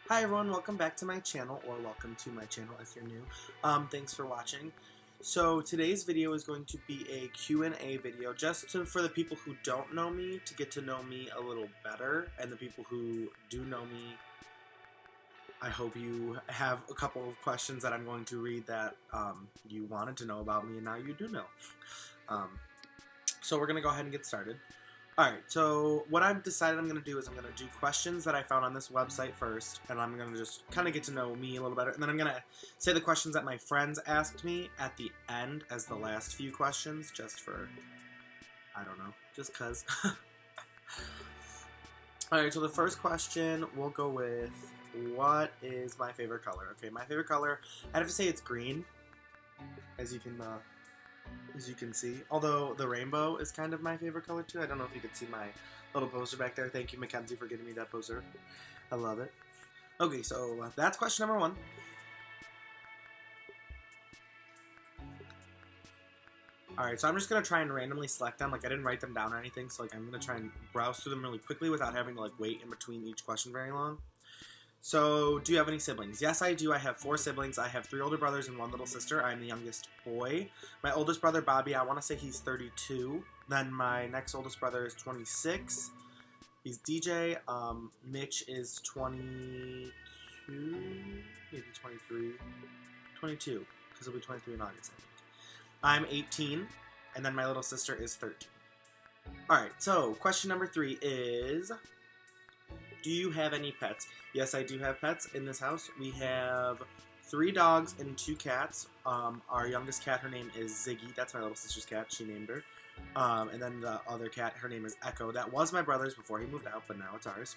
Hi everyone, welcome back to my channel, or welcome to my channel if you're new. Thanks for watching. So today's video is going to be a Q&A video for the people who don't know me, to get to know me a little better, and the people who do know me, I hope you have a couple of questions that I'm going to read that you wanted to know about me and now you do know. So we're going to go ahead and get started. Alright, so what I've decided I'm going to do is I'm going to do questions that I found on this website first, and I'm going to just kind of get to know me a little better, and then I'm going to say the questions that my friends asked me at the end as the last few questions, just for, I don't know, just cuz. Alright, so the first question we'll go with, what is my favorite color? Okay, my favorite color, I'd have to say it's green, as you can see. Although the rainbow is kind of my favorite color too. I don't know if you can see my little poster back there. Thank you, Mackenzie, for getting me that poster. I love it. Okay, so that's question number one. Alright, so I'm just going to try and randomly select them. Like, I didn't write them down or anything, so like I'm going to try and browse through them really quickly without having to like wait in between each question very long. So, do you have any siblings? Yes, I do. I have 4 siblings. I have 3 older brothers and 1 little sister. I'm the youngest boy. My oldest brother, Bobby, I want to say he's 32. Then my next oldest brother is 26. He's DJ. Mitch is 22, maybe 23. 22, because he'll be 23 in August, I think. I'm 18, and then my little sister is 13. Alright, so question number 3 is, do you have any pets? Yes, I do have pets in this house. We have 3 dogs and 2 cats. Our youngest cat, her name is Ziggy. That's my little sister's cat. She named her. And then the other cat, her name is Echo. That was my brother's before he moved out, but now it's ours.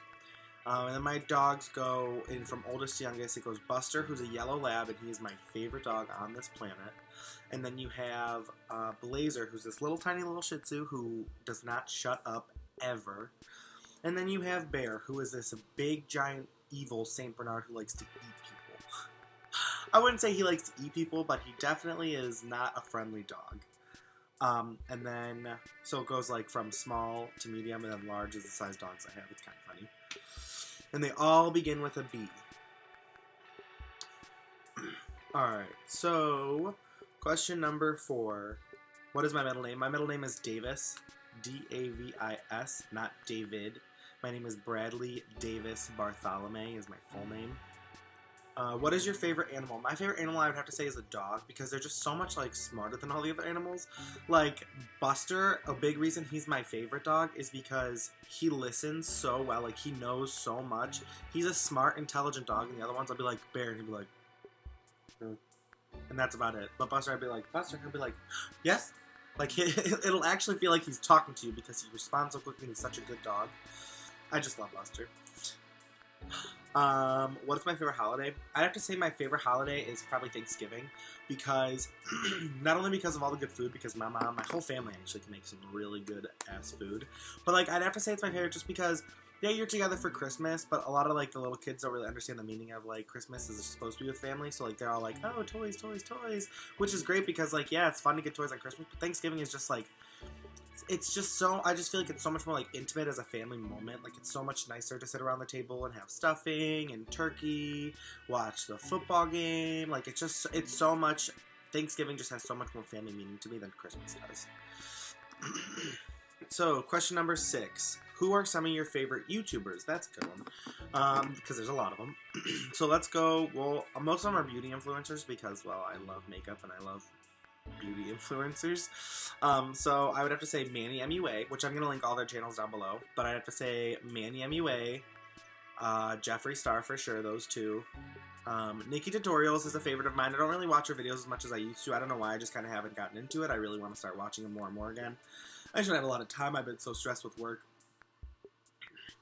And then my dogs go in from oldest to youngest. It goes Buster, who's a yellow lab, and he is my favorite dog on this planet. And then you have Blazer, who's this little tiny little Shih Tzu who does not shut up ever. And then you have Bear, who is this big, giant, evil St. Bernard who likes to eat people. I wouldn't say he likes to eat people, but he definitely is not a friendly dog. And then, so it goes like from small to medium, and then large is the size dogs I have. It's kind of funny. And they all begin with a B. Alright, so question number 4. What is my middle name? My middle name is Davis. D-A-V-I-S, not David. My name is Bradley Davis Bartholomew is my full name. What is your favorite animal? My favorite animal I would have to say is a dog, because they're just so much like smarter than all the other animals. Like Buster, a big reason he's my favorite dog is because he listens so well. Like, he knows so much. He's a smart, intelligent dog, and the other ones I'll be like Bear, and he'll be like, and that's about it. But Buster, I'd be like, Buster, he'll be like, yes. Like, it'll actually feel like he's talking to you because he responds so quickly and he's such a good dog. I just love Buster. What is my favorite holiday? I'd have to say my favorite holiday is probably Thanksgiving, because, not only because of all the good food, because my mom, my whole family actually can make some really good ass food, but like, I'd have to say it's my favorite just because, yeah, you're together for Christmas, but a lot of like the little kids don't really understand the meaning of like Christmas is supposed to be with family, so like they're all like, oh, toys, toys, toys, which is great because like, yeah, it's fun to get toys on Christmas, but Thanksgiving is just like, it's just so, I just feel like it's so much more like intimate as a family moment. Like, it's so much nicer to sit around the table and have stuffing and turkey, watch the football game. Like, it's so much, Thanksgiving just has so much more family meaning to me than Christmas does. So, question number 6. Who are some of your favorite YouTubers? That's a good one, because there's a lot of them. So let's go, well, most of them are beauty influencers because, well, I love makeup and I love beauty influencers. So I would have to say Manny MUA, which I'm going to link all their channels down below, but I'd have to say Manny MUA, Jeffree Star for sure, those two. Nikki Tutorials is a favorite of mine. I don't really watch her videos as much as I used to. I don't know why, I just kind of haven't gotten into it. I really want to start watching them more and more again. I just don't have a lot of time. I've been so stressed with work.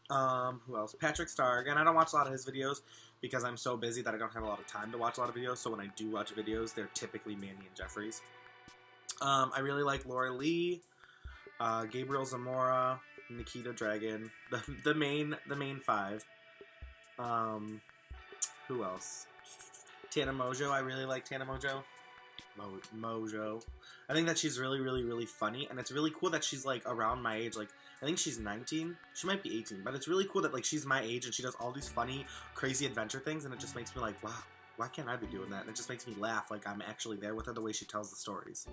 Who else? Patrick Star. Again, I don't watch a lot of his videos because I'm so busy that I don't have a lot of time to watch a lot of videos, so when I do watch videos, they're typically Manny and Jeffree's. I really like Laura Lee, Gabriel Zamora, Nikita Dragon, the main 5. Who else? Tana Mojo. I really like Tana Mojo. Mojo. I think that she's really, really, really funny, and it's really cool that she's like around my age. Like, I think she's 19. She might be 18, but it's really cool that like she's my age and she does all these funny, crazy adventure things, and it just makes me like, wow, why can't I be doing that? And it just makes me laugh, like I'm actually there with her the way she tells the stories.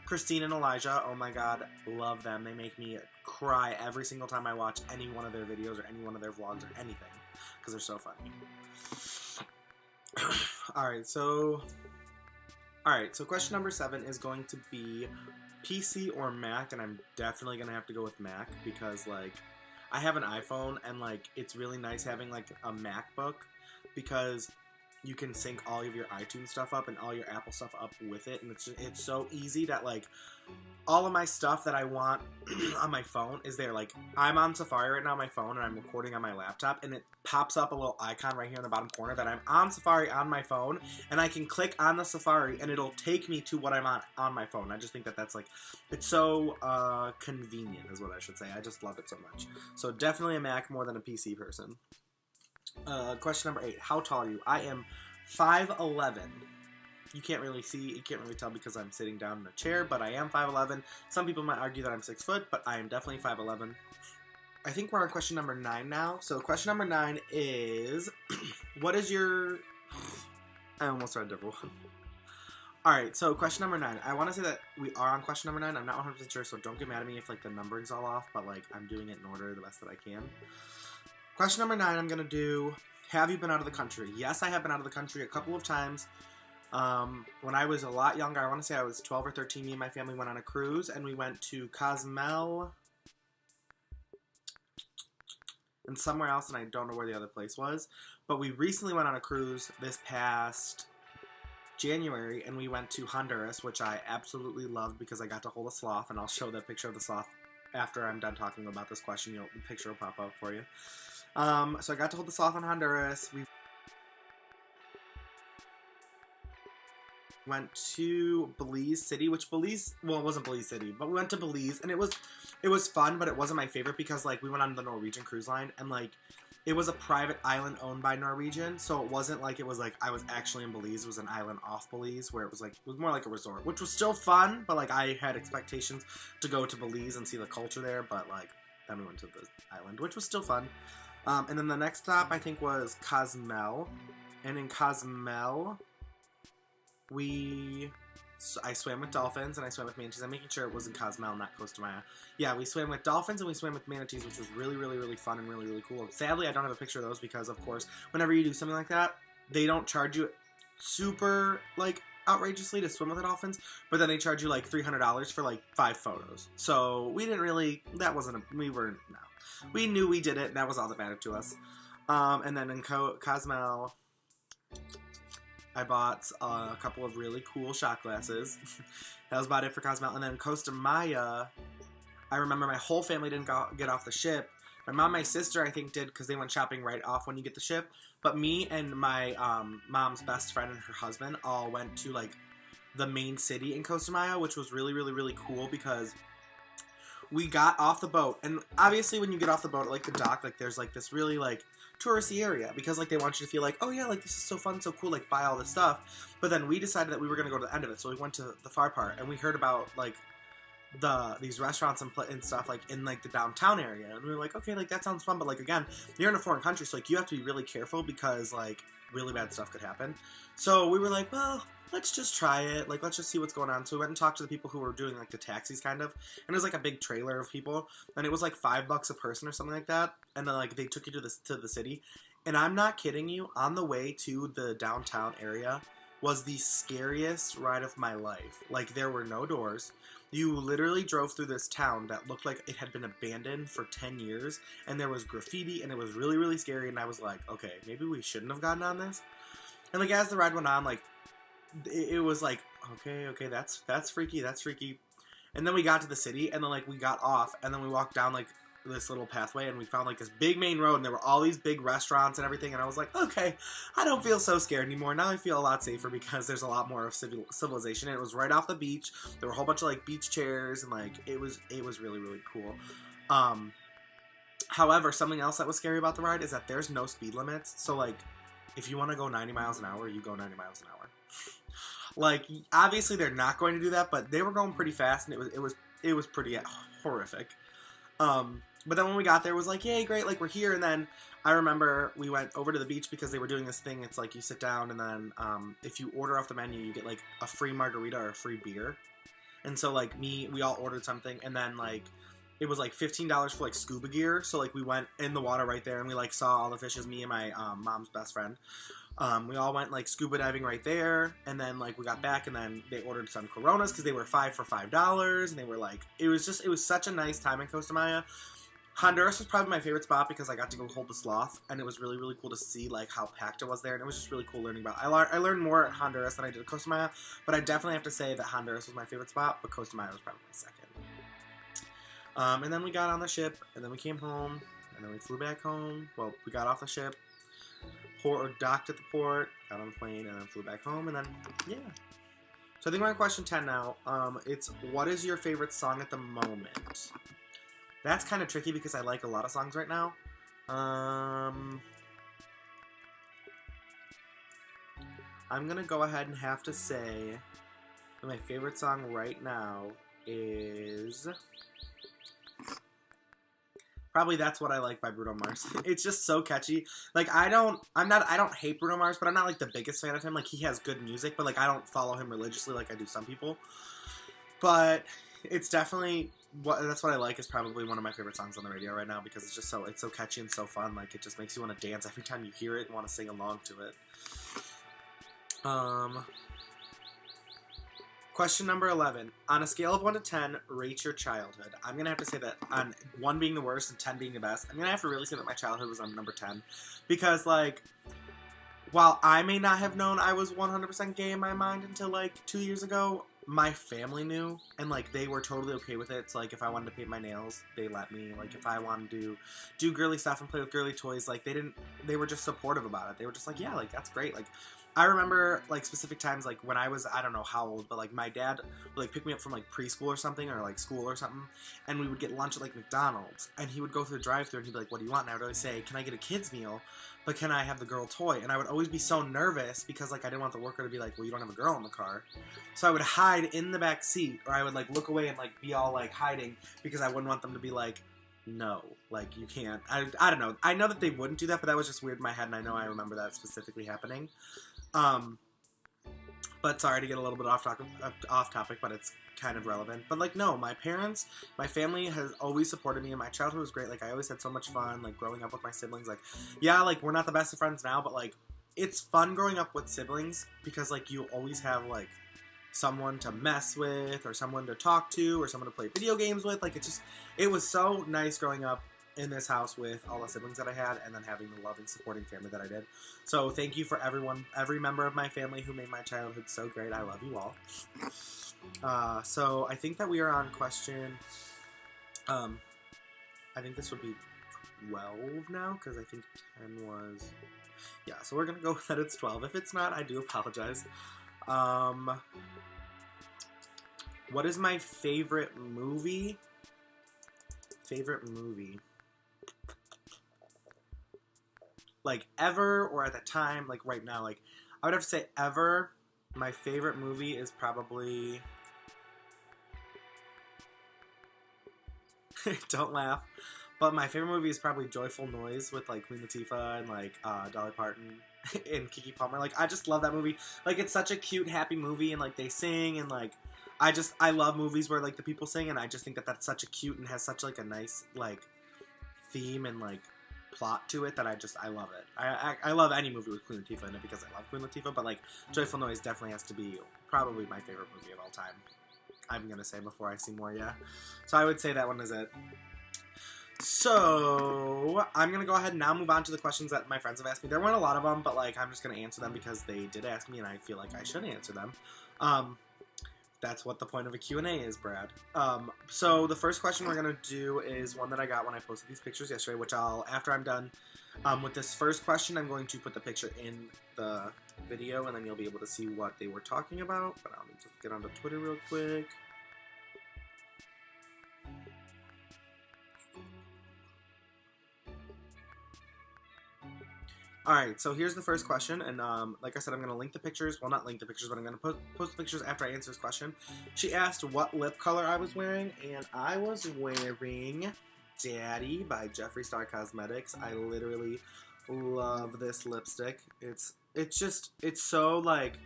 Christine and Elijah, oh my god, love them. They make me cry every single time I watch any one of their videos or any one of their vlogs or anything, because they're so funny. Alright, so question number 7 is going to be PC or Mac, and I'm definitely going to have to go with Mac, because, like, I have an iPhone, and, like, it's really nice having, like, a MacBook, because you can sync all of your iTunes stuff up and all your Apple stuff up with it, and it's so easy that, like, all of my stuff that I want on my phone is there. Like, I'm on Safari right now on my phone, and I'm recording on my laptop, and it pops up a little icon right here in the bottom corner that I'm on Safari on my phone, and I can click on the Safari, and it'll take me to what I'm on my phone. I just think that that's, like, it's so convenient is what I should say. I just love it so much. So definitely a Mac more than a PC person. Question number 8. How tall are you? I am 5'11". You can't really tell because I'm sitting down in a chair, but I am 5'11". Some people might argue that I'm 6 foot, but I am definitely 5'11". I think we're on question number 9 now. So question number 9 is, what is your... I almost read a different one. Alright, so question number 9. I want to say that we are on question number 9. I'm not 100% sure, so don't get mad at me if, like, the numbering's all off, but, like, I'm doing it in order the best that I can. Question number 9, I'm going to do, have you been out of the country? Yes, I have been out of the country a couple of times. When I was a lot younger, I want to say I was 12 or 13, me and my family went on a cruise, and we went to Cozumel and somewhere else, and I don't know where the other place was. But we recently went on a cruise this past January, and we went to Honduras, which I absolutely loved because I got to hold a sloth, and I'll show the picture of the sloth after I'm done talking about this question. The picture will pop up for you. So I got to hold the sloth in Honduras. We went to Belize City, which Belize, well, it wasn't Belize City, but we went to Belize, and it was fun, but it wasn't my favorite because, like, we went on the Norwegian cruise line, and, like, it was a private island owned by Norwegian, so it wasn't like it was like I was actually in Belize. It was an island off Belize where it was more like a resort, which was still fun, but, like, I had expectations to go to Belize and see the culture there, but, like, then we went to the island, which was still fun. And then the next stop, I think, was Cozumel. And in Cozumel, I swam with dolphins and I swam with manatees. I'm making sure it was in Cozumel, not Costa Maya. Yeah, we swam with dolphins and we swam with manatees, which was really, really, really fun and really, really cool. Sadly, I don't have a picture of those because, of course, whenever you do something like that, they don't charge you super, like, outrageously to swim with the dolphins, but then they charge you, like, $300 for, like, 5 photos. So we didn't really, we knew we did it, and that was all that mattered to us. And then in Cozumel, I bought a couple of really cool shot glasses. That was about it for Cozumel. And then Costa Maya, I remember my whole family didn't get off the ship. My mom and my sister, I think, did because they went shopping right off when you get the ship. But me and my mom's best friend and her husband all went to, like, the main city in Costa Maya, which was really, really, really cool because we got off the boat. And obviously when you get off the boat at, like, the dock, like, there's, like, this really, like, touristy area because, like, they want you to feel like, oh yeah, like, this is so fun, so cool, like, buy all this stuff. But then we decided that we were going to go to the end of it, so we went to the far part, and we heard about, like, these restaurants and stuff, like, in, like, the downtown area, and we were like, okay, like, that sounds fun, but, like, again, you're in a foreign country, so, like, you have to be really careful because, like, really bad stuff could happen. So we were like, well, let's just try it, like, let's just see what's going on. So we went and talked to the people who were doing, like, the taxis, kind of, and it was, like, a big trailer of people, and it was, like, $5 a person or something like that, and then, like, they took you to the city, and I'm not kidding you, on the way to the downtown area was the scariest ride of my life. Like, there were no doors. You literally drove through this town that looked like it had been abandoned for 10 years, and there was graffiti, and it was really, really scary, and I was like, okay, maybe we shouldn't have gotten on this. And, like, as the ride went on, like, it was like, okay, that's freaky, And then we got to the city, and then, like, we got off, and then we walked down, like, this little pathway, and we found, like, this big main road, and there were all these big restaurants and everything, and I was like, okay, I don't feel so scared anymore. Now I feel a lot safer because there's a lot more of civilization, and it was right off the beach. There were a whole bunch of, like, beach chairs, and, like, it was really, really cool. However, something else that was scary about the ride is that there's no speed limits, so, like, if you want to go 90 miles an hour, you go 90 miles an hour. Like, obviously they're not going to do that, but they were going pretty fast, and it was pretty horrific. But then when we got there, it was like, yay, great, like, we're here. And then I remember we went over to the beach because they were doing this thing. It's like you sit down, and then if you order off the menu, you get, like, a free margarita or a free beer. And so, like, we all ordered something, and then, like, it was, like, $15 for, like, scuba gear. So, like, we went in the water right there, and we, like, saw all the fishes, me and my mom's best friend. We all went, like, scuba diving right there, and then, like, we got back, and then they ordered some Coronas, because they were 5 for $5, and they were, like, it was such a nice time in Costa Maya. Honduras was probably my favorite spot, because I got to go hold the sloth, and it was really, really cool to see, like, how packed it was there, and it was just really cool learning about it. I learned more at Honduras than I did at Costa Maya, but I definitely have to say that Honduras was my favorite spot, but Costa Maya was probably my second. And then we got on the ship, and then we came home, and then we flew back home. Well, we got off the ship, docked at the port, got on the plane, and then flew back home, and then, yeah. So I think we're on question 10 now. It's, what is your favorite song at the moment? That's kind of tricky because I like a lot of songs right now. I'm going to go ahead and have to say that my favorite song right now is probably That's What I Like by Bruno Mars. It's just so catchy. Like, I don't hate Bruno Mars, but I'm not, like, the biggest fan of him. Like, he has good music, but, like, I don't follow him religiously like I do some people. But it's definitely, That's What I Like is probably one of my favorite songs on the radio right now, because it's just it's so catchy and so fun. Like, it just makes you want to dance every time you hear it and want to sing along to it. Question number 11. On a scale of 1 to 10, rate your childhood. I'm going to have to say that on 1 being the worst and 10 being the best, I'm going to have to really say that my childhood was on number 10. Because, like, while I may not have known I was 100% gay in my mind until, like, 2 years ago, my family knew, and, like, they were totally okay with it. So, like, if I wanted to paint my nails, they let me. Like, if I wanted to do girly stuff and play with girly toys, like, they were just supportive about it. They were just like, yeah, like, that's great. Like, I remember, like, specific times, like, when I was, I don't know how old, but, like, my dad would, like, pick me up from, like, preschool or something, or, like, school or something, and we would get lunch at, like, McDonald's, and he would go through the drive-thru, and he'd be like, what do you want? And I would always say, can I get a kid's meal, but can I have the girl toy? And I would always be so nervous, because, like, I didn't want the worker to be like, well, you don't have a girl in the car. So I would hide in the back seat, or I would, like, look away and, like, be all, like, hiding, because I wouldn't want them to be like, no, like, you can't. I don't know. I know that they wouldn't do that, but that was just weird in my head, and I know I remember that specifically happening. But sorry to get a little bit off topic, but it's kind of relevant. But, like, no, my parents, my family has always supported me, and my childhood was great. Like, I always had so much fun, like, growing up with my siblings. Like, yeah, like, we're not the best of friends now, but, like, it's fun growing up with siblings because, like, you always have, like, someone to mess with, or someone to talk to, or someone to play video games with. Like, it was so nice growing up in this house with all the siblings that I had, and then having the loving, supporting family that I did. So thank you for every member of my family who made my childhood so great. I love you all. So I think that we are on question, I think this would be 12 now, because I think 10 was, yeah, so we're going to go with that it's 12. If it's not, I do apologize. What is my favorite movie? Like, ever, or at the time, like, right now, like, I would have to say ever. My favorite movie is probably, don't laugh, but my favorite movie is probably Joyful Noise with, like, Queen Latifah and, like, Dolly Parton and Keke Palmer. Like, I just love that movie. Like, it's such a cute, happy movie, and, like, they sing, and, like, I love movies where, like, the people sing, and I just think that that's such a cute and has such, like, a nice, like, theme and, like, plot to it that I love it. I love any movie with Queen Latifah in it because I love Queen Latifah, but, like, Joyful Noise definitely has to be probably my favorite movie of all time. I'm gonna say before I see more, yeah. So I would say that one is it. So I'm gonna go ahead and now move on to the questions that my friends have asked me. There weren't a lot of them, but, like, I'm just gonna answer them because they did ask me, and I feel like I should answer them. That's what the point of a Q&A is, Brad. So the first question we're going to do is one that I got when I posted these pictures yesterday, which after I'm done with this first question, I'm going to put the picture in the video, and then you'll be able to see what they were talking about. But let me just get onto Twitter real quick. Alright, so here's the first question, and like I said, I'm going to link the pictures. Well, not link the pictures, but I'm going to post the pictures after I answer this question. She asked what lip color I was wearing, and I was wearing Daddy by Jeffree Star Cosmetics. I literally love this lipstick. It's so, like,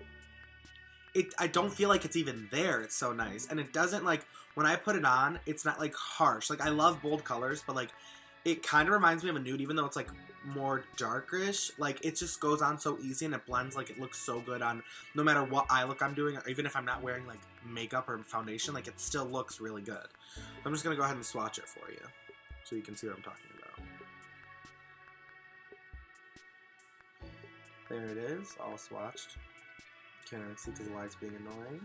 I don't feel like it's even there. It's so nice. And it doesn't, like, when I put it on, it's not, like, harsh. Like, I love bold colors, but, like, it kind of reminds me of a nude, even though it's, like, more darkish. Like, it just goes on so easy, and it blends. Like, it looks so good on no matter what eye look I'm doing, or even if I'm not wearing, like, makeup or foundation. Like, it still looks really good. I'm just going to go ahead and swatch it for you so you can see what I'm talking about. There it is, all swatched. Can't really see because the light's being annoying.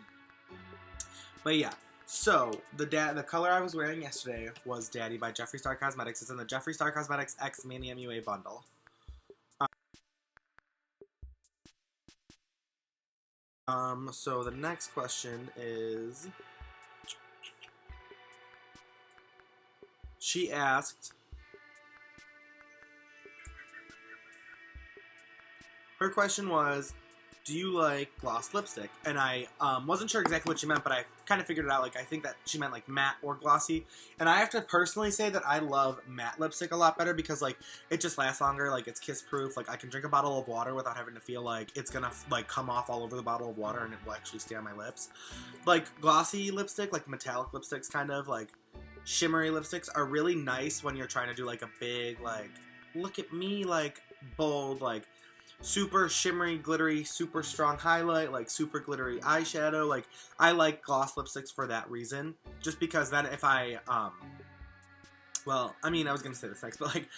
But yeah, so the color I was wearing yesterday was Daddy by Jeffree Star Cosmetics. It's in the Jeffree Star Cosmetics X Mini MUA bundle. So the next question is, she asked, her question was, do you like gloss lipstick? And I wasn't sure exactly what she meant, but I kind of figured it out. Like, I think that she meant, like, matte or glossy. And I have to personally say that I love matte lipstick a lot better because, like, it just lasts longer. Like, it's kiss-proof. Like, I can drink a bottle of water without having to feel like it's gonna, like, come off all over the bottle of water and it will actually stay on my lips. Like, glossy lipstick, like, metallic lipsticks, kind of, like, shimmery lipsticks are really nice when you're trying to do, like, a big, like, look at me, like, bold, like, super shimmery, glittery, super strong highlight, like super glittery eyeshadow. Like, I like gloss lipsticks for that reason. Just because then if I, well, I mean, I was going to say this next, but like,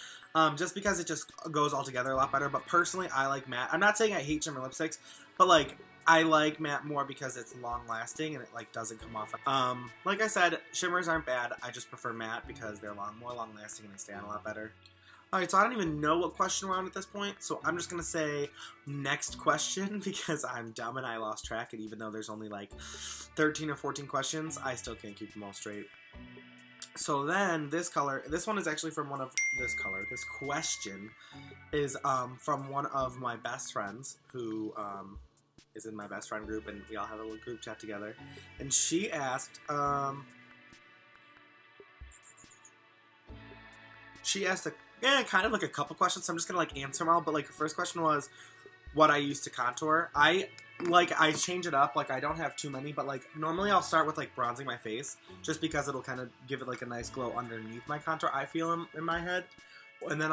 just because it just goes all together a lot better. But personally, I like matte. I'm not saying I hate shimmer lipsticks, but like, I like matte more because it's long lasting and it like doesn't come off. Like I said, shimmers aren't bad. I just prefer matte because they're more long lasting and they stay on a lot better. Alright, so I don't even know what question we're on at this point, so I'm just going to say next question because I'm dumb and I lost track, and even though there's only like 13 or 14 questions, I still can't keep them all straight. So then, this one is actually from this question is from one of my best friends who is in my best friend group, and we all have a little group chat together, and she asked, kind of like a couple questions, so I'm just gonna like answer them all. But like the first question was what I use to contour. I change it up. Like, I don't have too many, but like normally I'll start with like bronzing my face just because it'll kind of give it like a nice glow underneath my contour. I feel in my head, and then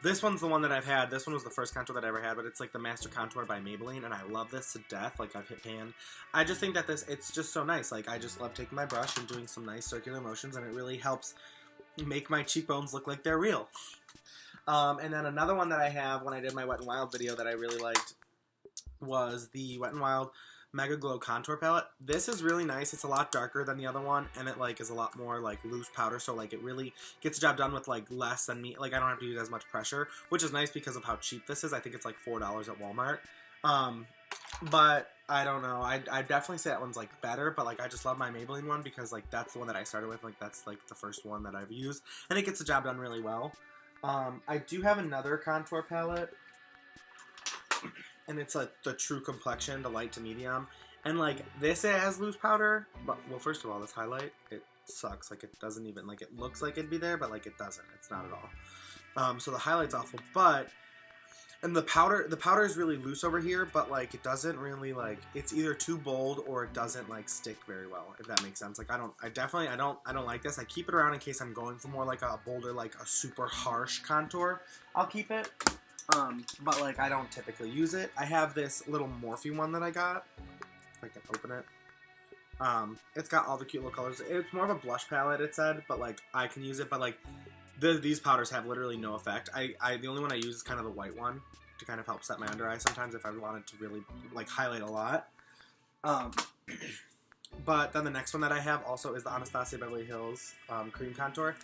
this one's the one that I've had. This one was the first contour that I ever had, but it's like the Master Contour by Maybelline, and I love this to death. Like, I've hit pan. I just think that it's just so nice. Like, I just love taking my brush and doing some nice circular motions, and it really helps make my cheekbones look like they're real. And then another one that I have when I did my Wet n Wild video that I really liked was the Wet n Wild Mega Glow Contour Palette. This is really nice. It's a lot darker than the other one, and it like is a lot more like loose powder, so like it really gets the job done with like less than me. Like, I don't have to use as much pressure, which is nice because of how cheap this is. I think it's like $4 at Walmart. But I don't know. I definitely say that one's like better, but like I just love my Maybelline one because like that's the one that I started with. Like, that's like the first one that I've used, and it gets the job done really well. I do have another contour palette, and it's like the True Complexion, the light to medium, and like this it has loose powder, but well, first of all, this highlight, it sucks. Like, it doesn't even, like, it looks like it'd be there, but like it doesn't. It's not at all. So the highlight's awful, and the powder is really loose over here, but like it doesn't really, like, it's either too bold or it doesn't like stick very well, if that makes sense. Like, I don't like this. I keep it around in case I'm going for more like a bolder, like a super harsh contour. I'll keep it. But like I don't typically use it. I have this little Morphe one that I got. If I can open it. It's got all the cute little colors. It's more of a blush palette, it said, but like I can use it, but like these powders have literally no effect. The only one I use is kind of the white one to kind of help set my under eye sometimes if I wanted to really like highlight a lot. But then the next one that I have also is the Anastasia Beverly Hills Cream Contour.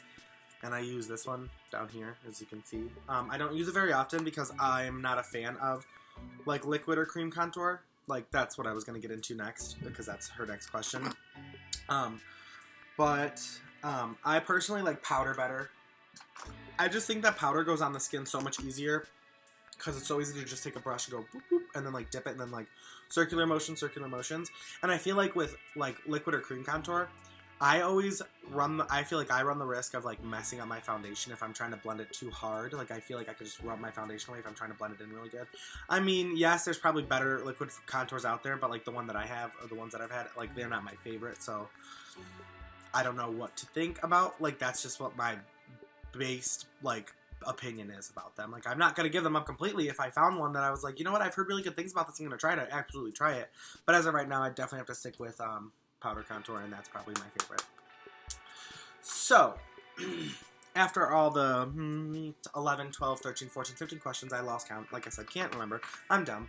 And I use this one down here, as you can see. I don't use it very often because I'm not a fan of like liquid or cream contour. Like, that's what I was going to get into next, because that's her next question. But I personally like powder better. I just think that powder goes on the skin so much easier because it's so easy to just take a brush and go boop, boop, and then like dip it and then like circular motions. And I feel like with like liquid or cream contour, I feel like I run the risk of like messing up my foundation if I'm trying to blend it too hard. Like I feel like I could just rub my foundation away if I'm trying to blend it in really good. I mean, yes, there's probably better liquid contours out there, but like the one that I have or the ones that I've had, like they're not my favorite. So I don't know what to think about. Like that's just what my based like opinion is about them. Like I'm not gonna give them up completely. If I found one that I was like, you know what, I've heard really good things about this, I'm gonna try to absolutely try it. But as of right now, I definitely have to stick with powder contour, and that's probably my favorite. So after all the 11, 12, 13, 14, 15 questions, I lost count. Like I said, can't remember. I'm dumb.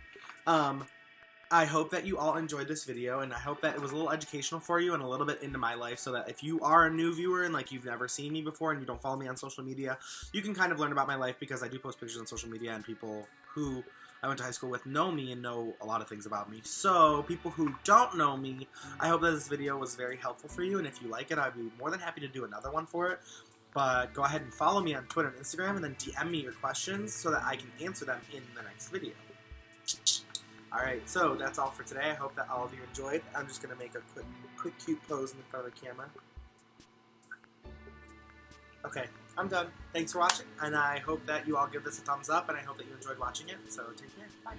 I hope that you all enjoyed this video, and I hope that it was a little educational for you and a little bit into my life, so that if you are a new viewer and like you've never seen me before and you don't follow me on social media, you can kind of learn about my life, because I do post pictures on social media and people who I went to high school with know me and know a lot of things about me. So people who don't know me, I hope that this video was very helpful for you, and if you like it, I'd be more than happy to do another one for it. But go ahead and follow me on Twitter and Instagram, and then DM me your questions so that I can answer them in the next video. Alright, so that's all for today. I hope that all of you enjoyed. I'm just going to make a quick cute pose in front of the camera. Okay, I'm done. Thanks for watching, and I hope that you all give this a thumbs up, and I hope that you enjoyed watching it. So take care. Bye.